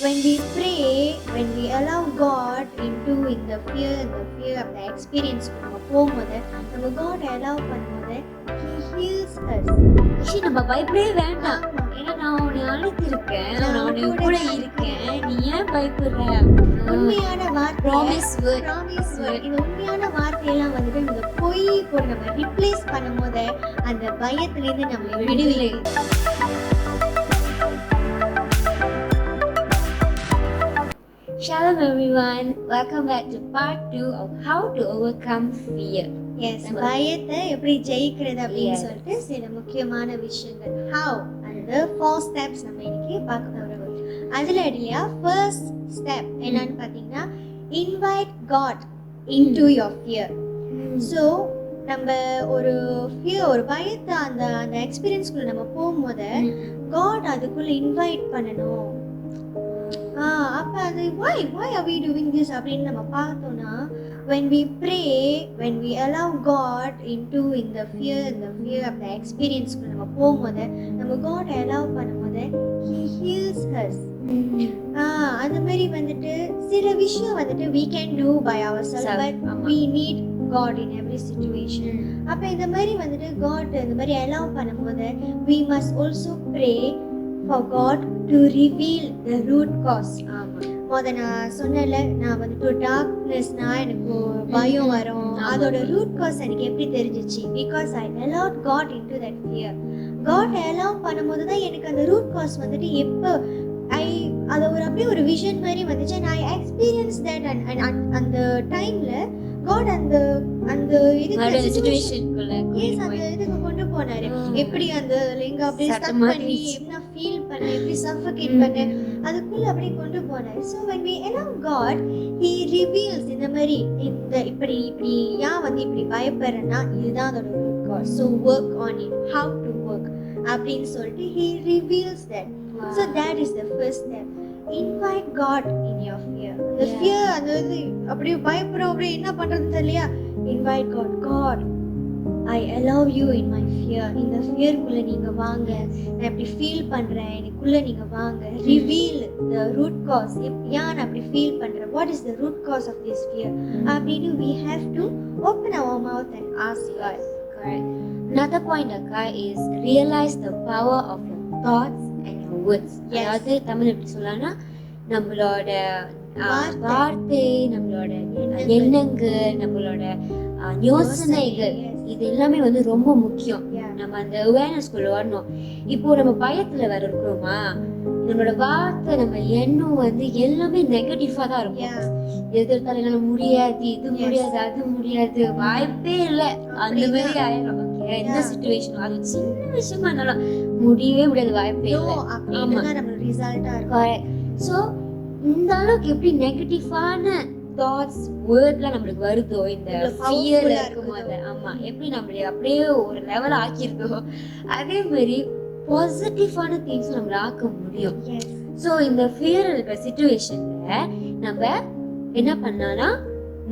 when we pray, when we allow God into in the fear of the experience நம்ம போகும்போது நம்ம God allow பண்ணும்போது He heals us. நம்ம பயப்படவே வேண்டாம். ஏன்னா நான் உன்னை அழைத்திருக்கேன், நான் உன்னை கூட இருக்கேன், நீ ஏன் பயப்படுற? உண்மையான வார்த்தை ப்ராமிஸ் வேர்ட். இந்த உண்மையான வார்த்தையெல்லாம் வந்துட்டு இந்த பொய் போட்டு நம்ம ரிப்ளேஸ் பண்ணும்போது அந்த பயத்திலிருந்து நம்ம விடுதலை. Shalom everyone, welcome back to part 2 of how to overcome fear. Yes, பயத்தை எப்படி ஜெயிக்கிறது அப்படின்னு சொல்லிட்டு சில முக்கியமான விஷயங்கள் how and the 4 steps நம்ம இன்னைக்கு பார்க்க போறோம். அதுல இல்லையா ஃபர்ஸ்ட் ஸ்டெப் என்னன்னு பார்த்தீங்கன்னா invite God into your fear. So நம்ம ஒரு ஃபியர், ஒரு பயத்தை அந்த அந்த எக்ஸ்பீரியன்ஸ்குள்ள நம்ம போகும்போது God அதுக்குள்ள இன்வைட் பண்ணணும். அப்ப அது why are we doing this அப்படின்னு நம்ம பார்த்தோம்னா, when we pray, when we allow God into in the fear of the experience நம்ம போகும்போது நம்ம God allow பண்ணும்போது He heals us. அந்த மாதிரி வந்துட்டு சில விஷயம் வந்துட்டு we can do by ourselves, but we need God in every situation. அப்ப இந்த மாதிரி வந்துட்டு God இந்த மாதிரி allow பண்ணும்போது we must also pray for God to reveal the root cause. நான் சொன்னல, நான் வந்துட்டு டார்க்னஸ்னா எனக்கு பயம் வரும், அதோட ரூட் காஸ் எனக்கு எப்படி தெரிஞ்சிச்சு? Because I allowed God into that fear. God allow பண்ணும்போது தான் எனக்கு அந்த ரூட் காஸ் வந்துட்டு எப்போ அது ஒரு அப்படியே ஒரு விஷன் மாதிரி வந்துச்சு. நான் எக்ஸ்பீரியன்ஸ் தட் அந்த டைம்ல God அந்த சிச்சுவேஷன்க்குள்ள அந்த இதுக்கு கொண்டு போனாரு. எப்படி அந்த லிங்க அப்படியே ஸ்டக் பண்ணி என்ன ஃபீல் பண்ண, எப்படி சஃபகேட் பண்ண, அதுக்குள்ள அப்படியே கொண்டு போனாரு. So when we allow God, He reveals இந்த மாதிரி இந்த இப்படி ஏன் வந்து இப்படி பயப்படுறேன்னா இதுதான் அதோட root cause. So work on it, how to work அப்படின்னு சொல்லிட்டு He reveals that. So that is the first step. Invite God in your fear. The fear, அது அப்படியே பயப்படுறோம், அப்படியே என்ன பண்றதுன்னு தெரியலையா? Invite God. God, I allow you in my fear. இந்த ஃபியர்க்குள்ள நீங்க வாங்க, நான் இப்படி ஃபீல் பண்றேன், எனக்குள்ள நீங்க வாங்க. Reveal the root cause. ஏன் நான் அப்படி ஃபீல் பண்றேன்? What is the root cause of this fear? அப்படின்னு we have to open our mouth and ask God. Correct. Another point, Akka, is realize the power of your thoughts and your words. அதாவது தமிழ் எப்படி சொல்லலாம்னா, நம்மளோட வார்த்தை, நம்மளோட எண்ணங்கள், நம்மளோட யோசனைகள், இது எல்லாமே வந்து ரொம்ப முக்கியம். நம்ம அந்த அவேர்னஸ்குள்ள வரணும். இப்போ நம்ம பயத்துல வேற இருக்கிறோமா, நம்மளோட வார்த்தை, நம்ம எண்ணம் வந்து எல்லாமே நெகட்டிவா தான் இருக்கும். எதிர்த்தாலும் என்னால முடியாது, இது முடியாது, அது முடியாது, வாய்ப்பே இல்லை, அந்த மாதிரி ஆயிரும். என்ன சிச்சுவேஷன், அது சின்ன விஷயமா இருந்தாலும் முடியவே முடியாது, வாய்ப்பே இல்லை. ஸோ இந்த அளவுக்கு எப்படி நெகட்டிவான தாட்ஸ் வேர்ட்லாம் நம்மளுக்கு வருதோ இந்த ஃபியர்ல இருக்கும்போது, எப்படி நம்மள அப்படியே ஒரு லெவல் ஆக்கியிருக்கோ, அதே மாதிரி பாசிட்டிவான திங்ஸ் நம்மள ஆக்க முடியும். ஸோ இந்த ஃபியர் இருக்கிற சிச்சுவேஷன்ல நம்ம என்ன பண்ணானா,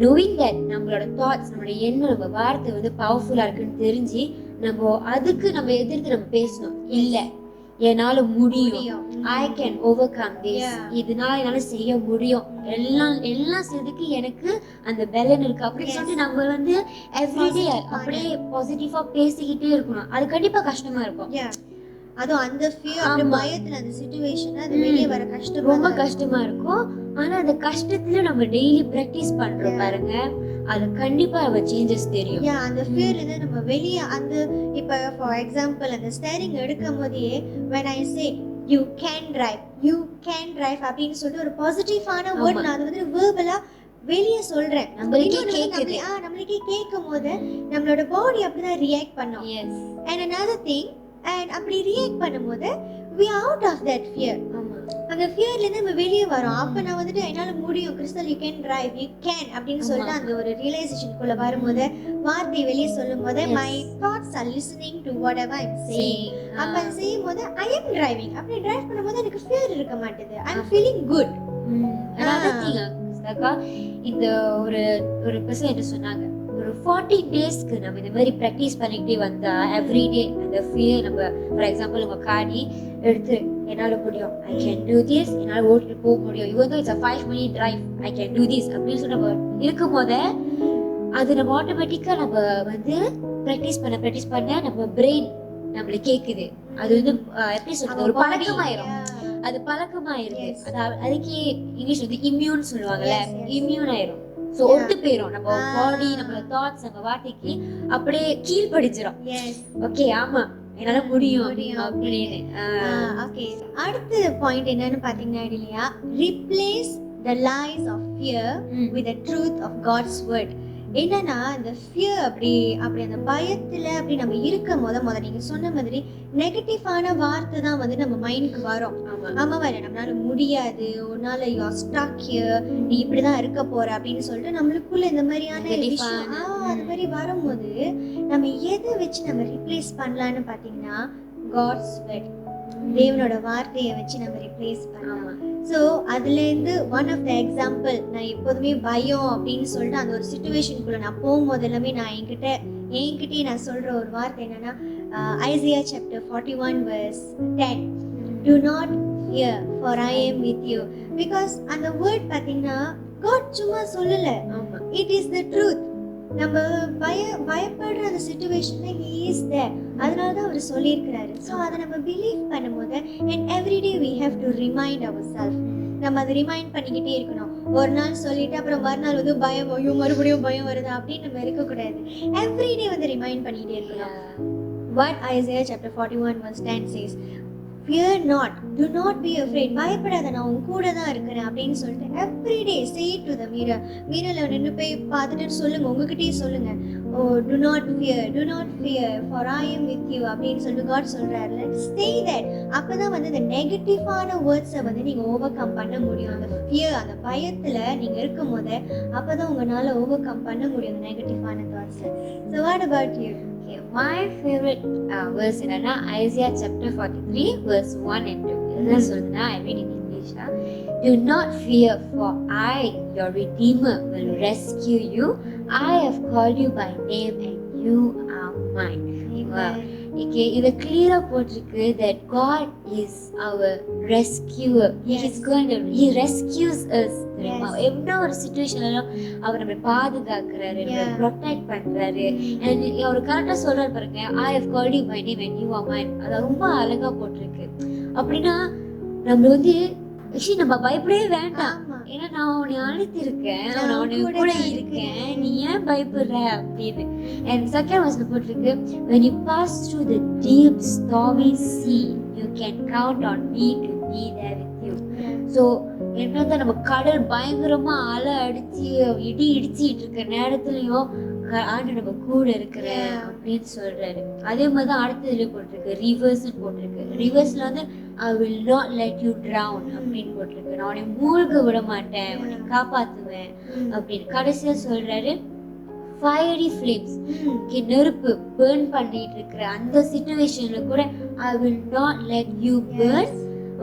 knowing that நம்மளோட தாட்ஸ், நம்மளோட எண்ணம், நம்ம வார்த்தை வந்து பவர்ஃபுல்லா இருக்குன்னு தெரிஞ்சு நம்ம அதுக்கு நம்ம எதிர்த்து நம்ம பேசணும். இல்ல, என்னால முடியும், I can overcome this, இதனால என்னால செய்ய முடியும், எல்லாம் செய்யறதுக்கு எனக்கு அந்த பலன் இருக்கு அப்படின்னு சொல்லிட்டு நம்ம வந்து எவ்ரிடே அப்படியே பாசிட்டிவா பேசிக்கிட்டே இருக்கணும். அது கண்டிப்பா கஷ்டமா இருக்கும். அதுவும் அந்த ஃபியர், அந்த பயத்துல, அந்த சிச்சுவேஷன் அது வெளியே வர கஷ்டம், ரொம்ப கஷ்டமா இருக்கும். ஆனா அந்த கஷ்டத்துல நம்ம டெய்லி பிராக்டிஸ் பண்றோம் பாருங்க, அது கண்டிப்பா நம்ம சேஞ்சஸ் தெரியும். அந்த ஃபியர்ல நம்ம வெளியே அந்த இப்ப ஃபார் எக்ஸாம்பிள் அந்த ஸ்டேரிங் எடுக்கும் போதே when I say you can drive அப்படின்னு சொல்லிட்டு ஒரு பாசிட்டிவான வேர்ட் நான் அது வந்து வெர்பலா வெளியே சொல்றேன். நம்மளுக்கே கேட்கும் போது நம்மளோட பாடி அப்படிதான் ரியாக்ட் பண்ணும். And another thing, and அப்படி ரியாக்ட் பண்ணும்போது we are out of that fear. அந்த ஃபியர்ல இருந்து நம்ம வெளியே வரோம். அப்ப நான் வந்துட்டு என்னால முடியும், crystal you can drive, you can அப்படின்னு சொல்லிட்டு அந்த ஒரு ரியலைசேஷனுக்குள்ள வரும்போது, வார்த்தை வெளியே சொல்லும் போது my thoughts are listening to whatever I'm saying. அப்ப செய்யும் போது I am driving. அப்படி டிரைவ் பண்ணும்போது எனக்கு ஃபியர் இருக்க மாட்டேது. I'm feeling good. இந்த ஒரு பர்சன் என்ன சொன்னாங்க, ஒரு 40 டேஸ்க்கு நம்ம இந்த மாதிரி ப்ராக்டிஸ் பண்ணிக்கிட்டே வந்தா எவ்ரிடே அந்த ஃபியர் நம்ம, ஃபார் எக்ஸாம்பிள் உங்க காடி எடுத்து என்னால முடியும், I can do this, என்னால ஓட்டிட்டு போக முடியும், even though it's a 5-minute drive, I can do this அப்படின்னு சொல்லி நம்ம இருக்கும் போது அது நம்ம ஆட்டோமேட்டிக்கா நம்ம வந்து ப்ராக்டிஸ் பண்ண நம்ம பிரெயின் நம்மளுக்கு கேக்குது. அது வந்து எப்படி சொல்றது, ஒரு பழக்கமாயிரும். அது பழக்கமாயிருது. அதுக்கு இங்கிலீஷ் வந்து இம்யூன் சொல்லுவாங்கல்ல, இம்யூன் ஆயிரும். சோ ஒத்து போயிரும் நம்ம பாடி, நம்ம தாட்ஸ், நம்ம வார்த்தைக்கு அப்படியே கீழ்படிச்சிரும். ஓகே, ஆமா என்னால முடியும் அப்படின்னு. ஓகே, அடுத்த பாயிண்ட் என்னன்னு பாத்தீங்கன்னா இல்லையா, replace the lies of fear with the truth of God's word. என்னன்னா இந்த ஃபியர் அப்படி அந்த பயத்துல அப்படி நம்ம இருக்கும் போத நீங்க சொன்ன மாதிரி நெகட்டிவான வார்த்தை தான் வந்து நம்ம மைண்டுக்கு வரும். ஆமாவா இல்ல, நம்மளால முடியாது, உன்னால யூ ஆர் ஸ்டக் ஹியர், நீ இப்படிதான் இருக்க போற அப்படின்னு சொல்லிட்டு நம்மளுக்குள்ள இந்த மாதிரியான விஷயம் அது மாதிரி வரும்போது நம்ம எதை வச்சு நம்ம ரிப்ளேஸ் பண்ணலான்னு பாத்தீங்கன்னா காட்ஸ் வேர்ட், தேவனோட வார்த்தையை வச்சு நம்ம ரிப்ளேஸ் பண்ணலாம். ஸோ அதுலேருந்து ஒன் ஆஃப் த எக்ஸாம்பிள், நான் எப்போதுமே பயம் அப்படின்னு சொல்லிட்டு அந்த ஒரு சுச்சுவேஷனுக்குள்ள நான் போகும்போது எல்லாமே நான் என்கிட்டயே நான் சொல்ற ஒரு வார்த்தை என்னன்னா, Isaiah chapter 41 verse 10, do not fear for I am with you. Because அந்த வேர்ட் பார்த்தீங்கன்னா God சும்மா சொல்லல, இட் இஸ் த ட்ரூத். நம்ம பயப்படுற அந்த சிச்சுவேஷன்ல he is there, அதனால தான் அவர் சொல்லியிருக்கிறாரு. ஸோ அதை நம்ம பிலீவ் பண்ணும்போது and every day we have to remind ourselves, நம்ம அதை ரிமைண்ட் பண்ணிக்கிட்டே இருக்கணும். ஒரு நாள் சொல்லிட்டு அப்புறம் மறுநாள் வந்து பயம், ஐயோ மறுபடியும் பயம் வருது அப்படின்னு நம்ம இருக்கக்கூடாது. எவ்ரிடே வந்து ரிமைண்ட் பண்ணிக்கிட்டே இருக்கணும். What Isaiah chapter 41 verse 10 says, fear not, do not be afraid, பயப்படாத, நான் உன் கூட தான் இருக்கிறேன் அப்படின்னு சொல்லிட்டு everyday say it to the mirror. மிரர்ல நின்று போய் பார்த்துட்டு சொல்லுங்க, உங்ககிட்டயே சொல்லுங்க, oh do not fear for I am with you அப்படின்னு சொல்லிட்டு God சொல்றாரு. Let's say that. அப்பதான் வந்து இந்த நெகட்டிவான வேர்ட்ஸை வந்து நீங்க ஓவர் கம் பண்ண முடியும். அந்த ஃபியர், அந்த பயத்துல நீங்க இருக்கும் போது அப்பதான் உங்களால ஓவர் கம் பண்ண முடியும் அந்த நெகட்டிவான thoughts. So what about you? My favorite verse என்னன்னா Isaiah chapter 43 verse 1 and 2. என்ன சொல்லுதுன்னா, I read in English. Do not fear, for I, your Redeemer, will rescue you. I have called you by name and you are mine. Okay, இது clear போட்டிருக்கு that God is our rescuer. He rescues us. எவ்வளோ ஒரு சிச்சுவேஷன்லாம் அவர் நம்மளை பாதுகாக்கிறாரு, நம்மளை protect பண்றாரு. அவர் கரெக்டா சொல்றாரு பாருங்க, I have called you by name and you are mine. அது ரொம்ப அழகா போட்டிருக்கு. அப்படின்னா நம்ம வந்து actually நம்ம பயப்படவே வேண்டாம். ஏன்னா நான் உன்னை அழைத்திருக்கேன், நான் உன்னை கூட இருக்கேன், நீ ஏன் பயப்படுற அப்படின்னு. And second verse போட்டிருக்கு, when you pass through the deep stormy sea, you can count on me to be there with you. So என்னதான் நம்ம கடல் பயங்கரமா அலை அடிச்சு இடி இடிச்சிட்டு இருக்க நேரத்துலயும் ஆண்டு நம்ம கூட இருக்கிற அப்படின்னு சொல்றாரு. அதே மாதிரிதான் அடுத்ததுல போட்டிருக்கு, ரிவர்ஸ் போட்டிருக்கு. ரிவர்ஸ்ல வந்து I will not let you drown அப்படின்னு போட்டிருக்கு. நான் உன்னை மூழ்க விட மாட்டேன், உன்னை காப்பாத்துவேன் அப்படின்னு கடைசியா சொல்றாரு. fiery flames, நெருப்பு burn பண்ணிட்டு இருக்கிற அந்த சிச்சுவேஷன்ல கூட I will not let you burn.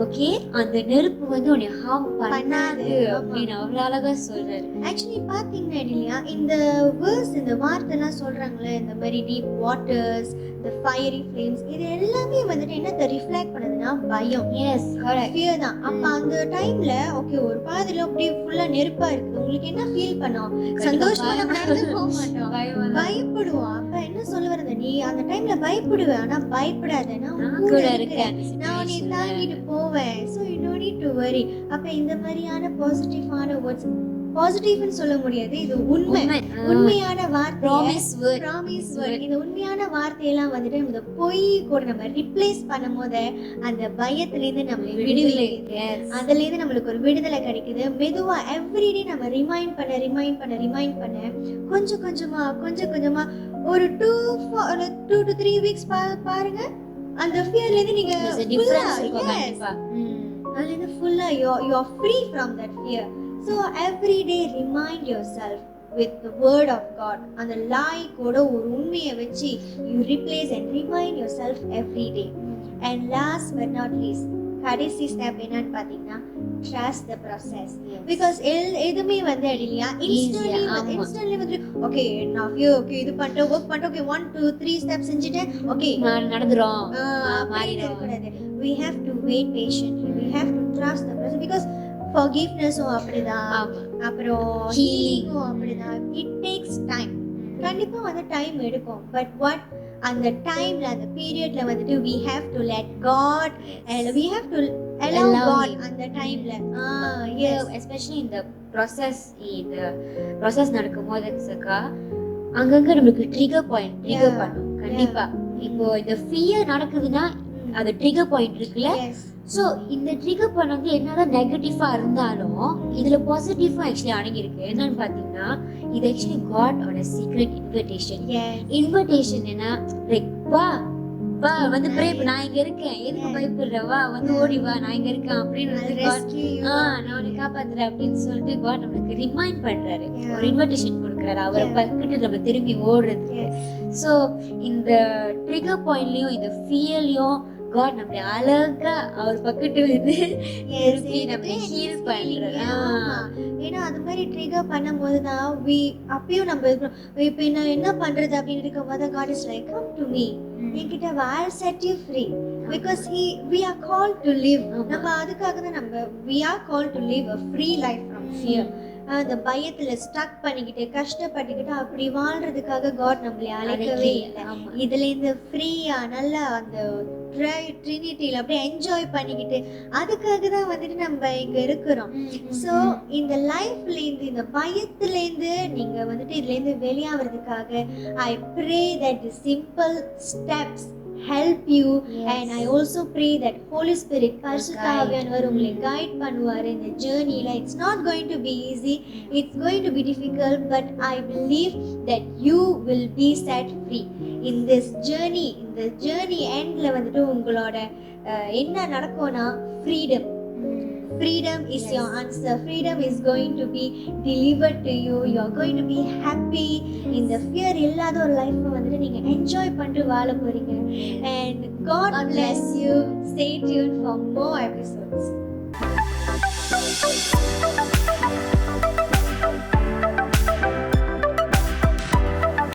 Okay, அந்த நெருப்பு வந்து உன்னை ஹார்ம் பண்ணாது அப்படின்னு அவ்வளவு அழகா சொல்றாரு. ஆக்சுவலி பாத்தீங்கன்னா இல்லையா, இந்த வேர்ஸ், இந்த வார்த்தைலாம் சொல்றாங்களே, இந்த மாதிரி deep waters, the fiery flames, இது எல்லாமே வந்துட்டு என்னத்தை ரிஃப்ளெக்ட் பண்ணுதுன்னா பயம். எஸ், ஃபியர் தான். அப்ப அந்த டைம்ல ஓகே, ஒரு பாதியில அப்படியே ஃபுல்லா நெருப்பா இருக்குது, உங்களுக்கு என்ன ஃபீல் பண்ணும்? சந்தோஷமா நம்ம நடந்து போக மாட்டோம், பயப்படுவோம். அப்ப என்ன சொல்ல வருது, நீ அந்த டைம்ல பயப்படுவ, ஆனா பயப்படாத, நான் கூட இருக்கேன், நான் உன்னை தாங்கிட்டு போவேன். So you don't need to worry. அப்ப இந்த மாதிரியான பாசிட்டிவான வேர்ட்ஸ், பாசிட்டிவ்னு சொல்ல முடியாது, இது உண்மையான வார்த்தை, ப்ராமிஸ் வேர்ட். இந்த உண்மையான வார்த்தையெல்லாம் வந்துட்டு இந்த பொய் கூட நம்ம ரிப்ளேஸ் பண்ணும்போது அந்த பயத்திலேருந்து நம்ம விடுதலை, அதுல இருந்து நம்மளுக்கு ஒரு விடுதலை கிடைக்குது. மெதுவா எவ்ரிடே நம்ம ரிமைண்ட் பண்ண கொஞ்சம் கொஞ்சமா ஒரு 2 to 3 weeks பாருங்க, அந்த ஃபியர்ல இருந்து நீங்க அதுல இருந்து ஃபுல்லா you are free from that fear. So every day remind yourself with the word of God. அந்த lie கூட ஒரு உண்மையை வச்சு you replace and remind yourself every day. And last but not least, கடைசி ஸ்டெப் என்னன்னு பாத்தீங்கன்னா trust the process. Because எதுமே வந்து இல்லையா instantly வந்து ஓகே நான் ஓகே இது பண்ணிட்டேன், ஒர்க் பண்ணிட்டேன், ஓகே 1 2 3 ஸ்டெப் செஞ்சுட்டேன், ஓகே நடந்துரும், மாறிடக்கூடாது. We have to wait patiently, we have to trust the process, because forgiveness-உம் அப்படிதான், ஆமா. அப்புறம் Healing. healing-உம் அப்படிதான். It takes time. கண்டிப்பா வந்து டைம் எடுக்கும். பட் வாட் அந்த டைம்ல, அந்த பீரியட்ல வந்துட்டு we have to let God and we have to allow God him. அந்த டைம்ல. yes, especially இந்த process நடக்கும்போது சக்கா அங்கங்க நமக்கு ட்ரிகர் பண்ணும் கண்டிப்பா. இப்போ இந்த ஃபியர் நடக்குதுன்னா அது ட்ரிகர் பாயிண்ட் இருக்குல்ல. ஸோ இந்த ட்ரிகர் பாயிண்ட் வந்து என்னதான் நெகட்டிவா இருந்தாலும் இதுல பாசிட்டிவா ஆக்சுவலி அடங்கியிருக்கு. என்னன்னு பாத்தீங்கன்னா இது ஆக்சுவலி காடோட சீக்ரெட் இன்விடேஷன் என்ன, லைக் வா வா வந்து ப்ரே, நான் இங்க இருக்கேன், எதுக்கு பயப்படுற, வா வந்து ஓடி வா, நான் இங்க இருக்கேன் அப்படின்னு நான் உன்னை காப்பாத்துறேன் அப்படின்னு சொல்லிட்டு காட் நம்மளுக்கு ரிமைண்ட் பண்றாரு, ஒரு இன்விடேஷன் கொடுக்குறாரு அவரை பக்கிட்டு நம்ம திரும்பி ஓடுறதுக்கு. ஸோ இந்த ட்ரிகர் பாயிண்ட்லயும் இந்த ஃபியர்லயும் God நம்மளை அழகா அவர் பக்கத்து வந்து நம்மளை ஹீல் பண்றாரு. ஏன்னா அது மாதிரி ட்ரிகர் பண்ணும்போது தான் அப்பயும் நம்ம இப்போ என்ன பண்றது அப்படின்னு இருக்கும் போது God is like, come to me, என்கிட்ட வா, I'll set you free, because we are called to live. நம்ம அதுக்காக தான் we are called to live a free life from fear. அந்த பயத்துல ஸ்டக் பண்ணிக்கிட்டு கஷ்டப்பட்டுக்கிட்டு அப்படி வாழ்றதுக்காக காட் நம்மளை அழைக்கவே இல்லை. இதுல இந்த ஃப்ரீயா நல்லா அந்த ட்ரினிட்டியில அப்படியே என்ஜாய் பண்ணிக்கிட்டு அதுக்காக தான் வந்துட்டு நம்ம இங்க இருக்கிறோம். ஸோ இந்த லைஃப்ல இருந்து, இந்த பயத்துல இருந்து நீங்க வந்துட்டு இதுல இருந்து வெளியாகிறதுக்காக I pray that the simple steps help you. And I also pray that Holy Spirit பரிசுத்த ஆவியானவர் உங்களை கைட் பண்ணுவார் இந்த ஜர்னில. It's not going to be easy, it's going to be difficult, but I believe that you will be set free in this journey. இந்த journey எண்ட்ல வந்துட்டு உங்களோட என்ன நடக்கும்னா freedom is your answer. Freedom is going to be delivered to you. You are going to be happy. இந்த fear இல்லாத ஒரு life வந்துட்டு நீங்க என்ஜாய் பண்ணிட்டு வாழ போறீங்க. And God bless you. Stay tuned for more episodes.